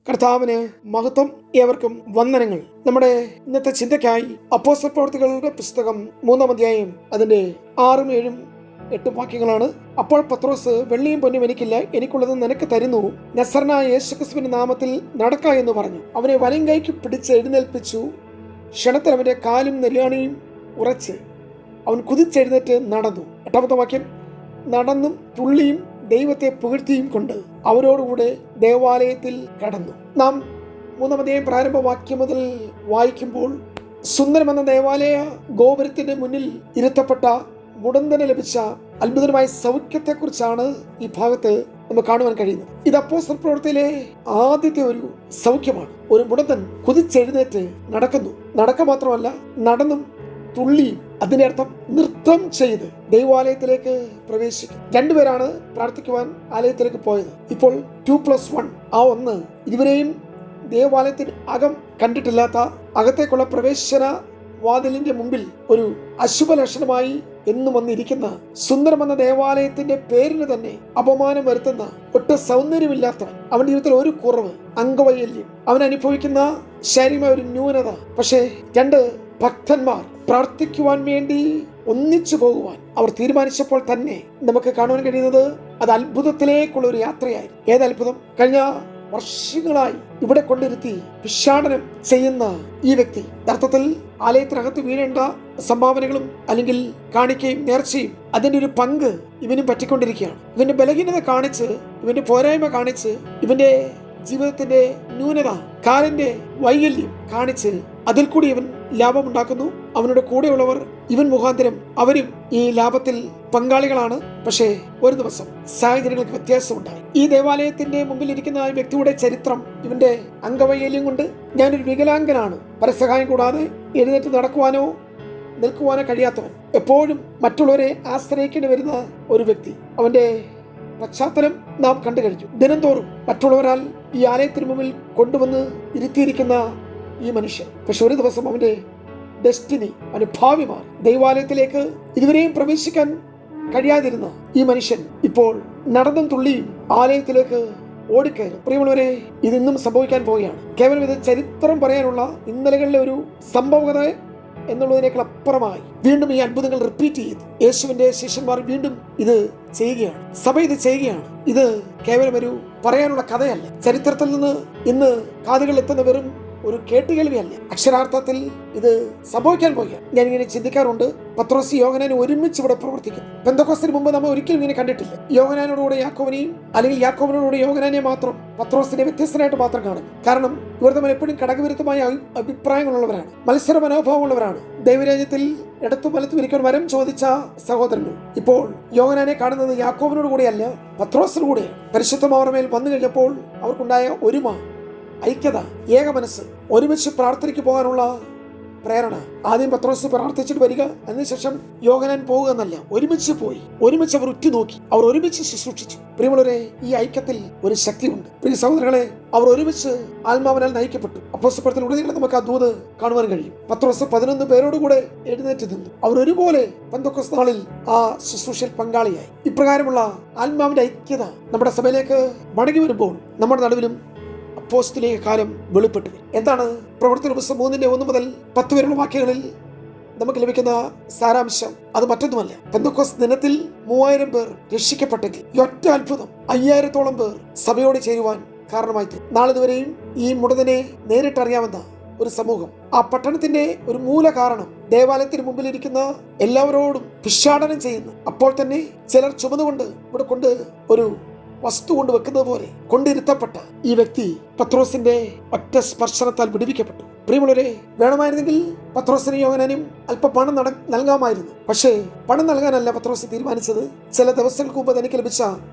കർത്താവിന് മഹത്വം. ഏവർക്കും വന്ദനങ്ങൾ. നമ്മുടെ ഇന്നത്തെ ചിന്തയ്ക്കായി അപ്പോസ്തല പ്രവൃത്തികളുടെ പുസ്തകം 3-ാം അധ്യായം അതിന്റെ 6, 7, 8 വാക്യങ്ങളാണ്. അപ്പോൾ പത്രോസ്, വെള്ളിയും പൊന്നും എനിക്കില്ല, എനിക്കുള്ളത് നിനക്ക് തരുന്നു. നസറനായ യേശുക്രിസ്തുവിന്റെ നാമത്തിൽ നടക്ക എന്ന് പറഞ്ഞു. അവനെ വലം കൈക്ക് പിടിച്ച് എഴുന്നേൽപ്പിച്ചു. ക്ഷണത്തിൽ അവന്റെ കാലും നെരിയാണിയും ഉറച്ച് അവൻ കുതിച്ചെഴുന്നേറ്റ് നടന്നു. 8-ാമത്തെ വാക്യം, നടന്നും തുള്ളിയും ദൈവത്തെ പുകഴ്ത്തിയും കൊണ്ട് അവരോടുകൂടെ ദേവാലയത്തിൽ കടന്നു. നാം 3-ാം അധ്യായം പ്രാരംഭ വാക്യം മുതൽ വായിക്കുമ്പോൾ സുന്ദരമെന്ന ദേവാലയ ഗോപുരത്തിന്റെ മുന്നിൽ ഇരുത്തപ്പെട്ട മുടന്തന് ലഭിച്ച അത്ഭുതമായ സൗഖ്യത്തെക്കുറിച്ചാണ് ഈ ഭാഗത്ത് നമുക്ക് കാണുവാൻ കഴിയുന്നത്. ഇത് അപ്പോസ്തല പ്രവൃത്തിയിലെ ആദ്യത്തെ ഒരു സൗഖ്യമാണ്. ഒരു മുടന്തൻ കുതിച്ചെഴുന്നേറ്റ് നടക്കുന്നു. നടക്ക മാത്രമല്ല, നടന്നും തുള്ളിയും, അതിന്റെ അർത്ഥം നൃത്തം ചെയ്ത് ദൈവാലയത്തിലേക്ക് പ്രവേശിക്കും. 2 പേരാണ് പ്രാർത്ഥിക്കുവാൻ ആലയത്തിലേക്ക് പോയത്. ഇപ്പോൾ 2+1, ആ ഒന്ന് ഇതുവരെയും ദേവാലയത്തിന് അകം കണ്ടിട്ടില്ലാത്ത അകത്തേക്കുള്ള പ്രവേശന വാതിലിന്റെ മുമ്പിൽ ഒരു അശുഭ ലക്ഷണമായി എന്നും വന്നിരിക്കുന്ന സുന്ദരമെന്ന ദേവാലയത്തിന്റെ പേരിന് തന്നെ അപമാനം വരുത്തുന്ന, ഒട്ടും സൗന്ദര്യമില്ലാത്തവൻ, അവന്റെ ജീവിതത്തിൽ ഒരു കുറവ്, അംഗവൈകല്യം, അവൻ അനുഭവിക്കുന്ന ശാരീരികമായ ഒരു ന്യൂനത. പക്ഷേ 2 ഭക്തന്മാർ പ്രാർത്ഥിക്കുവാൻ വേണ്ടി ഒന്നിച്ചു പോകുവാൻ അവർ തീരുമാനിച്ചപ്പോൾ തന്നെ നമുക്ക് കാണുവാൻ കഴിയുന്നത് അത് അത്ഭുതത്തിലേക്കുള്ള ഒരു യാത്രയായി. ഏത് അത്ഭുതം? കഴിഞ്ഞ വർഷങ്ങളായി ഇവിടെ കൊണ്ടിരുത്തി ഭിക്ഷാടനം ചെയ്യുന്ന ഈ വ്യക്തി യഥാർത്ഥത്തിൽ ആലയത്തിനകത്ത് വീഴേണ്ട സംഭാവനകളും അല്ലെങ്കിൽ കാണിക്കയും നേർച്ചയും അതിന്റെ ഒരു പങ്ക് ഇവനും പറ്റിക്കൊണ്ടിരിക്കുകയാണ്. ഇവന്റെ ബലഹീനത കാണിച്ച്, ഇവന്റെ പോരായ്മ കാണിച്ച്, ഇവന്റെ ജീവിതത്തിന്റെ ന്യൂനത, കാലിന്റെ വൈകല്യം കാണിച്ച് അതിൽ കൂടി ഇവൻ ലാഭമുണ്ടാക്കുന്നു. അവനുടെ കൂടെയുള്ളവർ ഇവൻ മുഖാന്തരം അവരും ഈ ലാഭത്തിൽ പങ്കാളികളാണ്. പക്ഷേ ഒരു ദിവസം സാഹചര്യങ്ങൾക്ക് വ്യത്യാസമുണ്ടായി. ഈ ദേവാലയത്തിന്റെ മുമ്പിൽ ഇരിക്കുന്ന ആ വ്യക്തിയുടെ ചരിത്രം, ഇവന്റെ അംഗവൈകല്യം കൊണ്ട് ഞാനൊരു വികലാംഗനാണ്, പരസഹായം കൂടാതെ എഴുന്നേറ്റ് നടക്കുവാനോ നിൽക്കുവാനോ കഴിയാത്തവൻ, എപ്പോഴും മറ്റുള്ളവരെ ആശ്രയിക്കേണ്ടി വരുന്ന ഒരു വ്യക്തി. അവന്റെ പശ്ചാത്തലം നാം കണ്ടു കഴിഞ്ഞു. ദിനംതോറും മറ്റുള്ളവരാൽ ഈ ആലയത്തിന് മുമ്പിൽ കൊണ്ടുവന്ന് ഇരുത്തിയിരിക്കുന്ന ഈ മനുഷ്യൻ, പക്ഷെ ഒരു ദിവസം അവന്റെ ഡെസ്റ്റിനി, അവന്റെ ഭാവി മാറി. ദൈവാലയത്തിലേക്ക് ഇതുവരെയും പ്രവേശിക്കാൻ കഴിയാതിരുന്ന ഈ മനുഷ്യൻ ഇപ്പോൾ നടന്നും തുള്ളിയും ആലയത്തിലേക്ക് ഓടിക്കയറും. പ്രിയമുള്ളവരെ, ഇതിന്നും സംഭവിക്കാൻ പോവുകയാണ്. കേവലം ഇത് ചരിത്രം പറയാനുള്ള ഇന്നലകളിലെ ഒരു സംഭവകത എന്നുള്ളതിനേക്കാൾ അപ്പുറമായി വീണ്ടും ഈ അത്ഭുതങ്ങൾ റിപ്പീറ്റ് ചെയ്തു. യേശുവിന്റെ ശിഷ്യന്മാർ വീണ്ടും ഇത് ചെയ്യുകയാണ്. സഭ ഇത് ചെയ്യുകയാണ്. ഇത് കേവലം ഒരു പറയാനുള്ള കഥയല്ല. ചരിത്രത്തിൽ നിന്ന് ഇന്ന് കാതുകളിൽ എത്തുന്ന വെറും ഒരു കേട്ടുകേൾവിയല്ല. അക്ഷരാർത്ഥത്തിൽ ഇത് സംഭവിക്കാൻ പോവുകയാണ്. ഞാനിങ്ങനെ ചിന്തിക്കാറുണ്ട്. പത്രോസ് യോഹന്നാനും ഒരുമിച്ച് ഇവിടെ പ്രവർത്തിക്കും. പെന്തക്കോസ്തിന് മുമ്പ് നമ്മൾ ഒരിക്കലും ഇങ്ങനെ കണ്ടിട്ടില്ല. യോഹന്നാനോടുകൂടെ യാക്കോബിനെയും അല്ലെങ്കിൽ യാക്കോബിനോടുകൂടെ യോഹന്നാനെ മാത്രം പത്രോസിനെ വ്യത്യസ്തനായിട്ട് മാത്രം കാണും. കാരണം ഇവർ തമ്മിൽ എപ്പോഴും ഘടകവിരുദ്ധമായ അഭിപ്രായങ്ങളുള്ളവരാണ്, മത്സര മനോഭാവമുള്ളവരാണ്. ദൈവരാജ്യത്തിൽ ഇടത്തും വലത്തും ഇരിക്കാൻ വരം ചോദിച്ച സഹോദരങ്ങൾ ഇപ്പോൾ യോഹന്നാനെ കാണുന്നത് യാക്കോബിനോട് കൂടെയല്ല, പത്രോസിനോട് കൂടെയാണ്. പരിശുദ്ധം അവരുടെ മേൽ വന്നു കഴിഞ്ഞപ്പോൾ അവർക്കുണ്ടായ ഒരുമ, ഐക്യത, ഏക മനസ്സ്, ഒരുമിച്ച് പ്രാർത്ഥനയ്ക്ക് പോകാനുള്ള പ്രേരണ. ആദ്യം പത്രോസ് പ്രാർത്ഥിച്ചിട്ട് വരിക, അതിനുശേഷം യോഹന്നാൻ പോവുക എന്നല്ല, ഒരുമിച്ച് പോയി, ഒരുമിച്ച് അവർ ഉറ്റുനോക്കി, അവർ ഒരുമിച്ച് ശുശ്രൂഷിച്ചു. പ്രിയമുള്ളവരെ, ഈ ഐക്യത്തിൽ ഒരു ശക്തിയുണ്ട്. പ്രിയ സഹോദരങ്ങളെ, അവർ ഒരുമിച്ച് ആത്മാവിനാൽ നയിക്കപ്പെട്ടു. അപ്പോസ്തലപ്രവൃത്തിയിൽ ഉടനീളം നമുക്ക് ആ ദൂത് കാണുവാൻ കഴിയും. പത്രോസ് 11 പേരോടുകൂടെ എഴുന്നേറ്റ് നിന്നു. അവർ ഒരുപോലെ പെന്തക്കോസ്ത് നാളിൽ ആ ശുശ്രൂഷയിൽ പങ്കാളിയായി. ഇപ്രകാരമുള്ള ആത്മാവിന്റെ ഐക്യത നമ്മുടെ സഭയിലേക്ക് മടങ്ങി വരുമ്പോൾ നമ്മുടെ നടുവിലും അപ്പോസ്തലിക കാലം വെളിപ്പെട്ടു. എന്താണ് പ്രവൃത്തിയുടെ പുസ്തകം 3-1 മുതൽ 10 വരെയുള്ള വാക്യങ്ങളിൽ നമുക്ക് ലഭിക്കുന്ന സാരാംശം? അത് മറ്റൊന്നുമല്ല, പെന്തക്കോസ്ത് ദിനത്തിൽ 3000 പേർ രക്ഷിക്കപ്പെട്ടെങ്കിൽ ഈ ഒറ്റ അത്ഭുതം 5000-ഓളം പേർ സഭയോട് ചേരുവാൻ കാരണമായി. നാളിതുവരെയും ഈ മുടന്തനെ നേരിട്ടറിയാവുന്ന ഒരു സമൂഹം, ആ പട്ടണത്തിന്റെ ഒരു മൂല കാരണം ദേവാലയത്തിന് മുമ്പിലിരിക്കുന്ന എല്ലാവരോടും ഭിക്ഷാടനം ചെയ്യുന്നു. അപ്പോൾ തന്നെ ചിലർ ചുമന്നുകൊണ്ട് ഇവിടെ കൊണ്ട് ഒരു വസ്തു കൊണ്ട് വെക്കുന്നത് പോലെ കൊണ്ടിരുത്തപ്പെട്ട ഈ വ്യക്തി പത്രോസിന്റെ ഒറ്റ സ്പർശനത്താൽ വിടുവിക്കപ്പെട്ടു. പ്രിയമുള്ളവരെ, വേണമായിരുന്നെങ്കിൽ പത്രോസിനും യോഹന്നാനും അല്പം പണം നൽകാമായിരുന്നു. പക്ഷേ പണം നൽകാനല്ല പത്രോസ് തീരുമാനിച്ചത്. ചില ദിവസങ്ങൾക്ക് മുമ്പ് തനിക്ക് ലഭിച്ച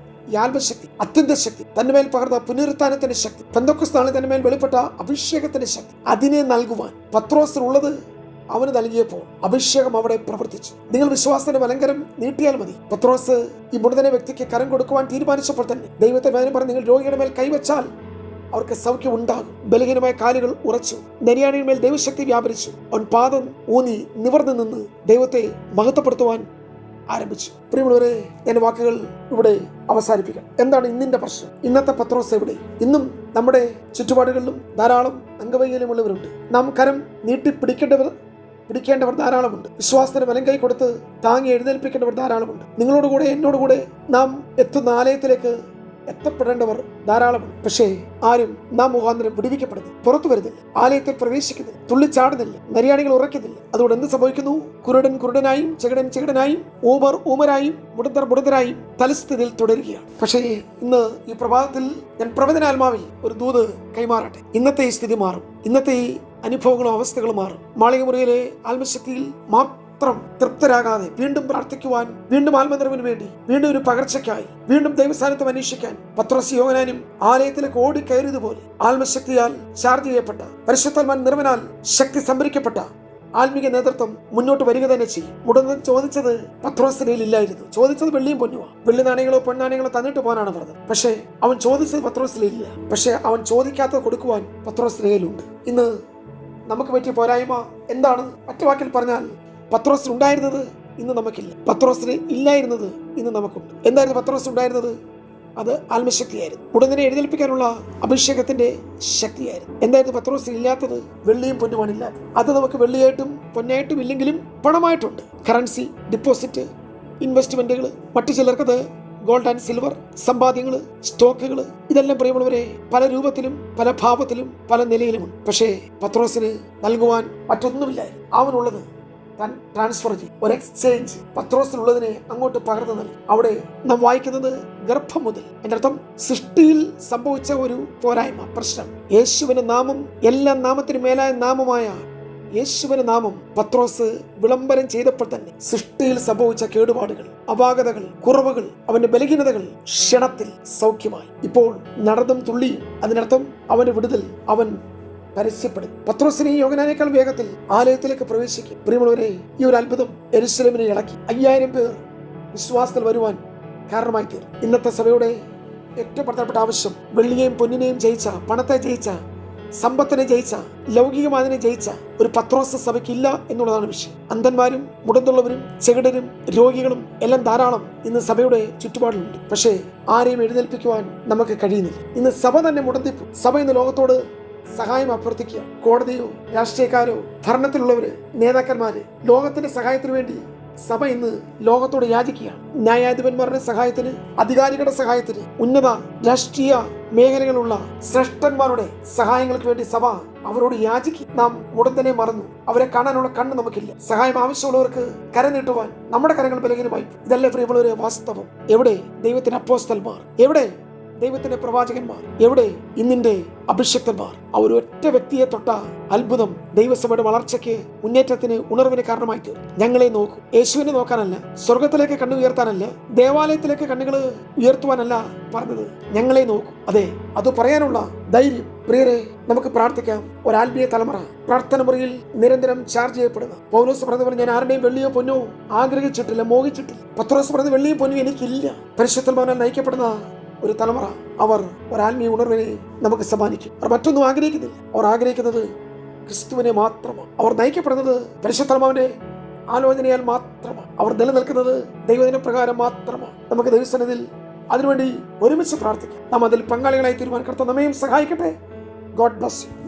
ഈ ആത്മശക്തി, അത്യന്ത ശക്തി, തന്റെ മേൽ പകർന്ന പുനരുത്ഥാനത്തിന്റെ ശക്തി, പെന്തക്കോസ്ത് നാളിൽ തന്റെ മേൽ വെളിപ്പെട്ട അഭിഷേകത്തിന്റെ ശക്തി, അതിനെ നൽകുവാൻ പത്രോസിനുള്ളത് അവന് നൽകിയപ്പോൾ അഭിഷേകം അവിടെ പ്രവർത്തിച്ചു. നിങ്ങൾ വിശ്വാസത്തിന്റെ അലങ്കാരം നീട്ടിയാൽ മതി. പത്രോസ് ഈ മുടന്തനെ വ്യക്തിക്ക് കരം കൊടുക്കുവാൻ തീരുമാനിച്ചപ്പോൾ തന്നെ ദൈവത്തെ വേദന പറഞ്ഞ്, നിങ്ങൾ രോഗിയുടെ മേൽ കൈവച്ചാൽ അവർക്ക് സൗഖ്യം ഉണ്ടാകും. ബലഹീനമായ കാലുകൾ ഉറച്ചു. നെരിയാണിന്മേൽ ദൈവശക്തി വ്യാപരിച്ചു. അവൻ പാദം ഊന്നി നിവർന്നു നിന്ന് ദൈവത്തെ മഹത്വപ്പെടുത്തുവാൻ ആരംഭിച്ചു. പ്രിയമുള്ളവരെ, ഞാൻ വാക്കുകൾ ഇവിടെ അവസാനിപ്പിക്കാം. എന്താണ് ഇന്നിന്റെ പ്രശ്നം? ഇന്നത്തെ പത്രോസ് എവിടെ? ഇന്നും നമ്മുടെ ചുറ്റുപാടുകളിലും ധാരാളം അംഗവൈകല്യമുള്ളവരുണ്ട്. നാം കരം നീട്ടി പിടിക്കേണ്ടവർ ധാരാളമുണ്ട്. വിശ്വാസത്തിന് വലം കൈ കൊടുത്ത് താങ്ങി എഴുന്നേൽപ്പിക്കേണ്ടവർ ധാരാളമുണ്ട്. നിങ്ങളോടുകൂടെ എന്നോടുകൂടെ നാം എത്തുന്ന ആലയത്തിലേക്ക് എത്തപ്പെടേണ്ടവർ ധാരാളമുണ്ട്. പക്ഷേ ആരും നാം മുഖാന്തരം വിടുവിക്കപ്പെടുന്നില്ല, പുറത്തു വരുന്നില്ല, ആലയത്തിൽ പ്രവേശിക്കുന്നില്ല, തുള്ളിച്ചാടുന്നില്ല, നരിയാണികൾ ഉറയ്ക്കുന്നില്ല. അതുകൊണ്ട് എന്ത് സംഭവിക്കുന്നു? കുരുടൻ കുരുടനായും ചെകിടൻ ചെകിടനായും ഊമർ ഊമരായും മുടന്തർ മുടന്തരായും തലസ്ഥിതിയിൽ തുടരുകയാണ്. പക്ഷേ ഇന്ന് ഈ പ്രഭാതത്തിൽ ഞാൻ പ്രവചനാത്മാവിൽ ഒരു ദൂത് കൈമാറട്ടെ. ഇന്നത്തെ ഈ സ്ഥിതി മാറും. ഇന്നത്തെ ഈ അനുഭവങ്ങളും അവസ്ഥകളും മാറും. മാളികമുറിയിലെ ആത്മശക്തിയിൽ മാത്രം തൃപ്തരാകാതെ വീണ്ടും പ്രാർത്ഥിക്കുവാൻ, വീണ്ടും ആത്മനിറവിന് വേണ്ടി, വീണ്ടും ഒരു പകർച്ചയ്ക്കായി, വീണ്ടും ദൈവസാന്നിധ്യം അന്വേഷിക്കാൻ പത്രോസ് യോഹന്നാനും ആലയത്തിലേക്ക് ഓടിക്കയറിയതുപോലെ ആത്മശക്തിയാൽ ചാർജ് ചെയ്യപ്പെട്ട, പരിശുദ്ധാത്മാവിൻ നിറവിനാൽ ശക്തി സംഭരിക്കപ്പെട്ട ആത്മീക നേതൃത്വം മുന്നോട്ട് വരിക തന്നെ ചെയ്യും. മുടന്തൻ ചോദിച്ചത് പത്രോസിന്റെ ഇല്ലായിരുന്നു. ചോദിച്ചത് വെള്ളിയും പൊന്നുവാ. വെള്ളി നാണയങ്ങളോ പൊന്നാണയങ്ങളോ തന്നിട്ട് പോകാനാണ് പറഞ്ഞത്. പക്ഷേ അവൻ ചോദിച്ചത് പത്രോസിന്റെ ഇല്ല. പക്ഷേ അവൻ ചോദിക്കാത്തത് കൊടുക്കുവാൻ പത്രോസിന്റെ കയ്യിലുണ്ട്. ഇന്ന് നമുക്ക് പറ്റിയ പോരായ്മ എന്താണ്? മറ്റു വാക്കിൽ പറഞ്ഞാൽ, പത്രോസിന് ഉണ്ടായിരുന്നത് ഇന്ന് നമുക്കില്ല, പത്രോസിന് ഇല്ലായിരുന്നത് ഇന്ന് നമുക്കുണ്ട്. എന്തായിരുന്നു പത്രോസിന് ഉണ്ടായിരുന്നത്? അത് ആത്മശക്തിയായിരുന്നു. ഉടനെ എഴുന്നേൽപ്പിക്കാനുള്ള അഭിഷേകത്തിന്റെ ശക്തിയായിരുന്നു. എന്തായിരുന്നു പത്രോസിന് ഇല്ലാത്തത്? വെള്ളിയും പൊന്നുമാണ് ഇല്ലാത്തത്. അത് നമുക്ക് വെള്ളിയായിട്ടും പൊന്നായിട്ടും ഇല്ലെങ്കിലും പണമായിട്ടുണ്ട്. കറൻസി, ഡിപ്പോസിറ്റ്, ഇൻവെസ്റ്റ്മെന്റുകൾ, മറ്റു ചിലർക്കത് ഗോൾഡ് ആൻഡ് സിൽവർ, സമ്പാദ്യങ്ങൾ, സ്റ്റോക്കുകൾ, ഇതെല്ലാം പ്രിയമുള്ളവരെ പല രൂപത്തിലും പല ഭാവത്തിലും പല നിലയിലുമുണ്ട്. പക്ഷേ പത്രോസിന് നൽകുവാൻ മറ്റൊന്നുമില്ലായിരുന്നു. അവനുള്ളത് താൻ ട്രാൻസ്ഫർ ചെയ്യും. ഒരു എക്സ്ചേഞ്ച്. പത്രോസിനുള്ളതിനെ അങ്ങോട്ട് പകർന്നു നൽകി. അവിടെ നാം വായിക്കുന്നത് ഗർഭം മുതൽ, എന്റെ അർത്ഥം സൃഷ്ടിയിൽ സംഭവിച്ച ഒരു പോരായ്മ, പ്രശ്നം. യേശുവിന്റെ നാമം എല്ലാ നാമത്തിനും മേലായ നാമമായ യേശുവിന്റെ നാമം പത്രോസ് വിളംബരം ചെയ്തപ്പോൾ തന്നെ സൃഷ്ടിയിൽ സംഭവിച്ച കേടുപാടുകൾ, അപാകതകൾ, കുറവുകൾ, അവന്റെ ബലഹീനതകൾ ക്ഷണത്തിൽ സൗഖ്യമായി. ഇപ്പോൾ നടന്നും തുള്ളിയും. അതിനർത്ഥം അവന്റെ വിടുതൽ അവൻ പരസ്യപ്പെടും. പത്രോസിനെ യോഹന്നാനേക്കാൾ വേഗത്തിൽ ആലയത്തിലേക്ക് പ്രവേശിക്കും. പ്രിയമുള്ളവരെ, ഈ ഒരു അത്ഭുതം യെരൂശലേമിനെ ഇളക്കി. 5000 പേർ വിശ്വാസത്തിൽ വരുവാൻ കാരണമായി തീർന്നു. ഇന്നത്തെ സഭയുടെ ഏറ്റവും പ്രധാനപ്പെട്ട ആവശ്യം വെള്ളിയെയും പൊന്നിനെയും ജയിച്ച, പണത്തെ ജയിച്ച, സമ്പത്തിനെ ജയിച്ച, ലൗകികമാതിനെ ജയിച്ച ഒരു പത്രോസ് സഭയ്ക്കില്ല എന്നുള്ളതാണ് വിഷയം. അന്ധന്മാരും മുടന്തുള്ളവരും ചെകിടരും രോഗികളും എല്ലാം ധാരാളം ഇന്ന് സഭയുടെ ചുറ്റുപാടിലുണ്ട്. പക്ഷേ ആരെയും എഴുന്നേൽപ്പിക്കുവാൻ നമുക്ക് കഴിയുന്നില്ല. ഇന്ന് സഭ തന്നെ മുടന്തിപ്പു. സഭ ഇന്ന് ലോകത്തോട് സഹായം അഭ്യർത്ഥിക്കുക. കോടതിയോ രാഷ്ട്രീയക്കാരോ ഭരണത്തിലുള്ളവര്, നേതാക്കന്മാര് ലോകത്തിന്റെ സഹായത്തിന് വേണ്ടി സഭ ഇന്ന് ലോകത്തോട് യാചിക്കുകയാണ്. ന്യായാധിപന്മാരുടെ സഹായത്തിന്, അധികാരികളുടെ സഹായത്തിന്, ഉന്നത രാഷ്ട്രീയ മേഖലകളുള്ള ശ്രേഷ്ഠന്മാരുടെ സഹായങ്ങൾക്ക് വേണ്ടി സഭ അവരോട് യാചിക്കും. നാം ഉടനെ മറന്നു. അവരെ കാണാനുള്ള കണ്ണ് നമുക്കില്ല. സഹായം ആവശ്യമുള്ളവർക്ക് കരനീട്ടുവാൻ നമ്മുടെ കരങ്ങൾ ബലഹീനമായി. ഇതല്ലേ പ്രിയമുള്ളവരെ വാസ്തവം? എവിടെ ദൈവത്തിന്റെ അപ്പോസ്തലന്മാർ? എവിടെ ദൈവത്തിന്റെ പ്രവാചകന്മാർ? എവിടെ ഇന്നിന്റെ അഭിഷക്തന്മാർ? അവർ ഒറ്റ വ്യക്തിയെ തൊട്ട അത്ഭുതം ദൈവസഭയുടെ വളർച്ചയ്ക്ക്, മുന്നേറ്റത്തിന്, ഉണർവിന് കാരണമായി തീർന്നു. ഞങ്ങളെ നോക്കൂ. യേശുവിനെ നോക്കാനല്ല, സ്വർഗത്തിലേക്ക് കണ്ണു ഉയർത്താനല്ല, ദേവാലയത്തിലേക്ക് കണ്ണുകൾ ഉയർത്തുവാനല്ല പറഞ്ഞത്. ഞങ്ങളെ നോക്കൂ. അതെ, അത് പറയാനുള്ള ധൈര്യം. പ്രിയരെ, നമുക്ക് പ്രാർത്ഥിക്കാം. ഒരാത്മീയ തലമുറ പ്രാർത്ഥന മുറിയിൽ നിരന്തരം ചാർജ് ചെയ്യപ്പെടുക. പൗലോസ് പറഞ്ഞ, ഞാൻ ആരുടെയും വെള്ളിയോ പൊന്നോ ആഗ്രഹിച്ചിട്ടില്ല, മോഹിച്ചിട്ടില്ല. പത്രോസ് പറഞ്ഞ, വെള്ളിയോ പൊന്നോ എനിക്കില്ല. പരിശുദ്ധാത്മാവിനാൽ നയിക്കപ്പെടുന്ന ഒരു തലമുറ, അവർ ഒരാത്മീയ ഉണർവിനെ നമുക്ക് സമ്മാനിക്കും. അവർ മറ്റൊന്നും ആഗ്രഹിക്കുന്നില്ല. അവർ ആഗ്രഹിക്കുന്നത് ക്രിസ്തുവിനെ മാത്രമാണ്. അവർ നയിക്കപ്പെടുന്നത് പരിശുദ്ധാത്മാവിന്റെ ആലോചനയാൽ മാത്രമാണ്. അവർ നിലനിൽക്കുന്നത് ദൈവദിന പ്രകാരം മാത്രമാണ്. നമുക്ക് ദൈവസന്നിധിയിൽ അതിനുവേണ്ടി ഒരുമിച്ച് പ്രാർത്ഥിക്കാം. നാം അതിൽ പങ്കാളികളായി തീരുമാനം. കർത്താവ് നമ്മയും സഹായിക്കട്ടെ. God bless you.